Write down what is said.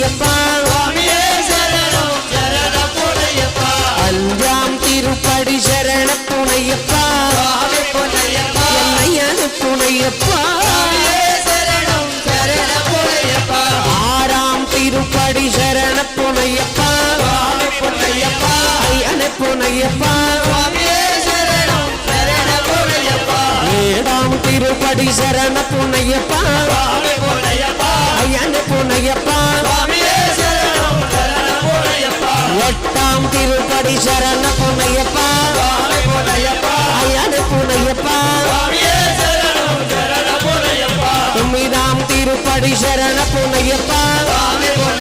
பொன்னையப்பா அஞ்சாம் திருப்படி சரண பொன்னையப்பா என்னையனு பொன்னையப்பா ஆறாம் திருப்படி சரண பொன்னையப்பா ஐயனு பொன்னையப்பா ஏழாம் திருப்படி சரண பொன்னையப்பா ஐயனு பொன்னையப்பா எட்டாம் திருப்படி சரண பொன்னையப்பா